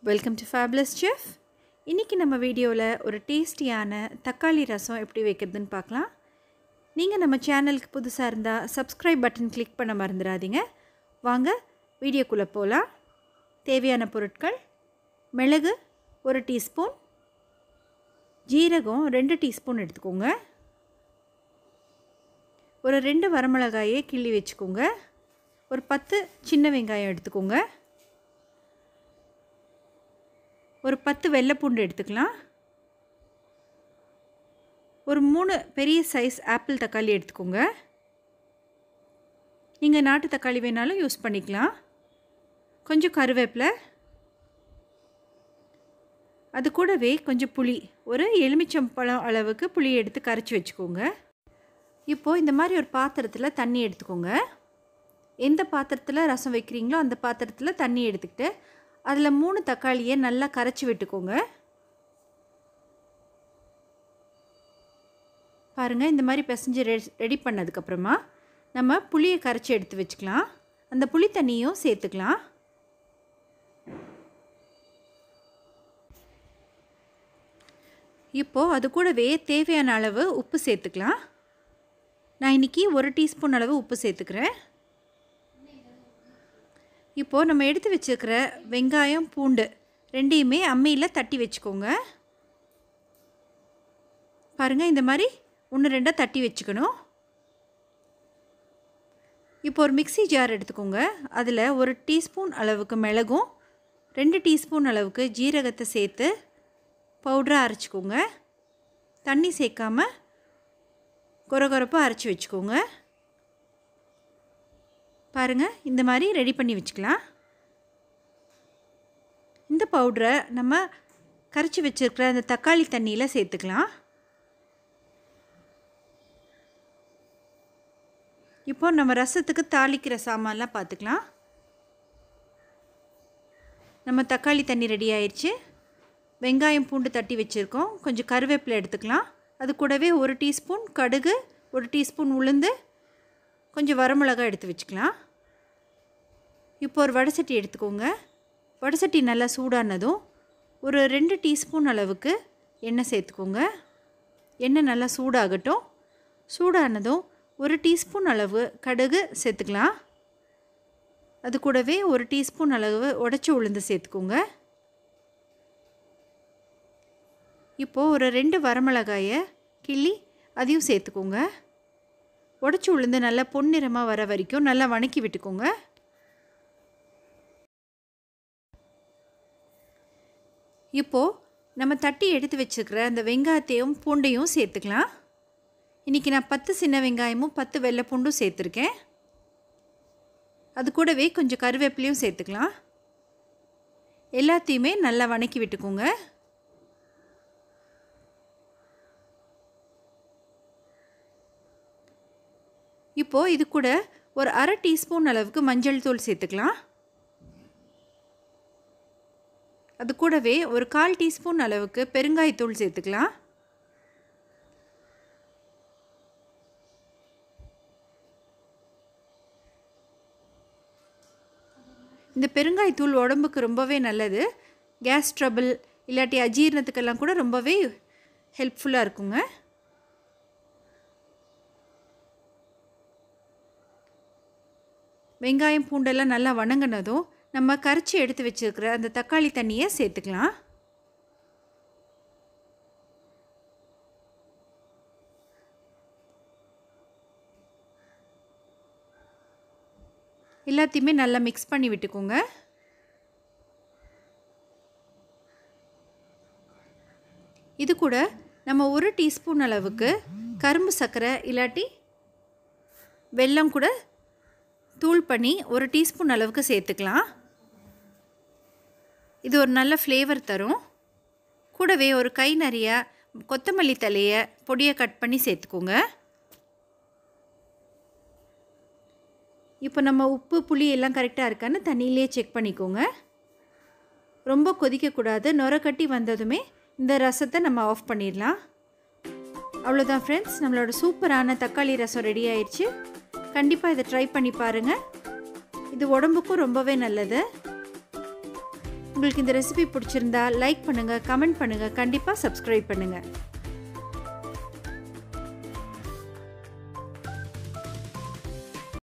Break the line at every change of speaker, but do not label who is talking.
Welcome to fabulous chef. இன்றைக்கி நம்ம வீடியோவில் ஒரு டேஸ்டியான தக்காளி ரசம் எப்படி வைக்கிறதுன்னு பார்க்கலாம். நீங்கள் நம்ம சேனலுக்கு புதுசாக இருந்தால் சப்ஸ்கிரைப் பட்டன் கிளிக் பண்ண மறந்துடாதீங்க. வாங்க வீடியோக்குள்ளே போகலாம். தேவையான பொருட்கள்: மிளகு 1 டீஸ்பூன், ஜீரகம் 2 டீஸ்பூன் எடுத்துக்கோங்க, ஒரு 2 வரமிளகாயை கிள்ளி வச்சுக்கோங்க, ஒரு 10 சின்ன வெங்காயம் எடுத்துக்கோங்க, ஒரு 10 வெள்ளைப்பூண்டு எடுத்துக்கலாம், ஒரு 3 பெரிய சைஸ் ஆப்பிள் தக்காளி எடுத்துக்கோங்க. நீங்கள் நாட்டு தக்காளி வேணாலும் யூஸ் பண்ணிக்கலாம். கொஞ்சம் கருவேப்பிலை, அது கூடவே கொஞ்சம் புளி, ஒரு எலுமிச்சம்பழம் அளவுக்கு புளி எடுத்து கரைச்சி வச்சுக்கோங்க. இப்போது இந்த மாதிரி ஒரு பாத்திரத்தில் தண்ணி எடுத்துக்கோங்க. எந்த பாத்திரத்தில் ரசம் வைக்கிறீங்களோ அந்த பாத்திரத்தில் தண்ணி எடுத்துக்கிட்டு அதில் 3 தக்காளியை நல்லா கரைச்சி விட்டுக்கோங்க. பாருங்கள், இந்த மாதிரி பிசைஞ்சு ரெடி பண்ணதுக்கப்புறமா நம்ம புளியை கரைச்சி எடுத்து வச்சுக்கலாம். அந்த புளி தண்ணியும் சேர்த்துக்கலாம். இப்போது அது கூடவே தேவையான அளவு உப்பு சேர்த்துக்கலாம். நான் இன்றைக்கி 1 டீஸ்பூன் அளவு உப்பு சேர்த்துக்கிறேன். இப்போது நம்ம எடுத்து வச்சுருக்கிற வெங்காயம் பூண்டு ரெண்டையுமே அம்மியில் தட்டி வச்சுக்கோங்க. பாருங்கள், இந்த மாதிரி 1-2 தட்டி வச்சுக்கணும். இப்போ ஒரு மிக்ஸி ஜார் எடுத்துக்கோங்க. அதில் 1 டீஸ்பூன் அளவுக்கு மிளகும் 2 டீஸ்பூன் அளவுக்கு ஜீரகத்தை சேர்த்து பவுடராக அரைச்சிக்கோங்க. தண்ணி சேர்க்காமல் கொரகொரப்பாக அரைச்சி வச்சுக்கோங்க. பாருங்கள், இந்த மாதிரி ரெடி பண்ணி வச்சுக்கலாம். இந்த பவுடரை நம்ம கரைச்சி வச்சுருக்கிற அந்த தக்காளி தண்ணியில் சேர்த்துக்கலாம். இப்போ நம்ம ரசத்துக்கு தாளிக்கிற சாமான்லாம் பார்த்துக்கலாம். நம்ம தக்காளி தண்ணி ரெடி ஆயிடுச்சு. வெங்காயம் பூண்டு தட்டி வச்சுருக்கோம். கொஞ்சம் கருவேப்பிலை எடுத்துக்கலாம். அது கூடவே 1 டீஸ்பூன் கடுகு, 1 டீஸ்பூன் உளுந்து, கொஞ்சம் வரமிளகாய் எடுத்து வச்சுக்கலாம். இப்போ ஒரு வடைசட்டி எடுத்துக்கோங்க. வடைசட்டி நல்லா சூடானதும் ஒரு 2 டீஸ்பூன் அளவுக்கு எண்ணெய் சேர்த்துக்கோங்க. எண்ணெய் நல்லா சூடாகட்டும். சூடானதும் 1 டீஸ்பூன் அளவு கடுகு சேர்த்துக்கலாம். அது கூடவே 1 டீஸ்பூன் அளவு உடைச்ச உளுந்து சேர்த்துக்கோங்க. இப்போது ஒரு 2 வரமிளகாயை கிள்ளி அதையும் சேர்த்துக்கோங்க. உடைச்சி உளுந்து நல்லா பொன்னிறமாக வர வரைக்கும் நல்லா வணக்கி விட்டுக்கோங்க. இப்போது நம்ம தட்டி எடுத்து வச்சுருக்கிற அந்த வெங்காயத்தையும் பூண்டையும் சேர்த்துக்கலாம். இன்றைக்கி நான் 10 சின்ன வெங்காயமும் 10 வெள்ளை பூண்டும் சேர்த்துருக்கேன். அது கூடவே கொஞ்சம் கருவேப்பிலையும் சேர்த்துக்கலாம். எல்லாத்தையுமே நல்லா வணக்கி விட்டுக்கோங்க. இப்போது இது கூட ஒரு 1/2 டீஸ்பூன் அளவுக்கு மஞ்சள் தூள் சேர்த்துக்கலாம். அது கூடவே ஒரு 1/4 டீஸ்பூன் அளவுக்கு பெருங்காயத்தூள் சேர்த்துக்கலாம். இந்த பெருங்காயத்தூள் உடம்புக்கு ரொம்பவே நல்லது. கேஸ் ட்ரபிள் இல்லாட்டி அஜீரணத்துக்கெல்லாம் கூட ரொம்பவே ஹெல்ப்ஃபுல்லாக இருக்குங்க. வெங்காயம் பூண்டெல்லாம் நல்லா வணங்கினதும் நம்ம கரைச்சி எடுத்து வச்சுருக்கிற அந்த தக்காளி தண்ணியை சேர்த்துக்கலாம். எல்லாத்தையுமே நல்லா மிக்ஸ் பண்ணி விட்டுக்கோங்க. இது கூட நம்ம 1 டீஸ்பூன் அளவுக்கு கரும்பு சர்க்கரை இல்லாட்டி வெல்லம் கூட தூள் பண்ணி 1 டீஸ்பூன் அளவுக்கு சேர்த்துக்கலாம். இது ஒரு நல்ல ஃப்ளேவர் தரும். கூடவே ஒரு கை நிறைய கொத்தமல்லி தலையை பொடியை கட் பண்ணி சேர்த்துக்கோங்க. இப்போ நம்ம உப்பு புளி எல்லாம் கரெக்டாக இருக்கான்னு தண்ணியிலே செக் பண்ணிக்கோங்க. ரொம்ப கொதிக்கக்கூடாது. நுர கட்டி வந்ததுமே இந்த ரசத்தை நம்ம ஆஃப் பண்ணிடலாம். அவ்வளோதான் ஃப்ரெண்ட்ஸ், நம்மளோட சூப்பரான தக்காளி ரசம் ரெடி ஆயிடுச்சு. கண்டிப்பாக இதை ட்ரை பண்ணி பாருங்கள். இது உடம்புக்கும் ரொம்பவே நல்லது. உங்களுக்கு இந்த ரெசிபி பிடிச்சிருந்தா லைக் பண்ணுங்கள், கமெண்ட் பண்ணுங்கள், கண்டிப்பாக சப்ஸ்கிரைப் பண்ணுங்கள்.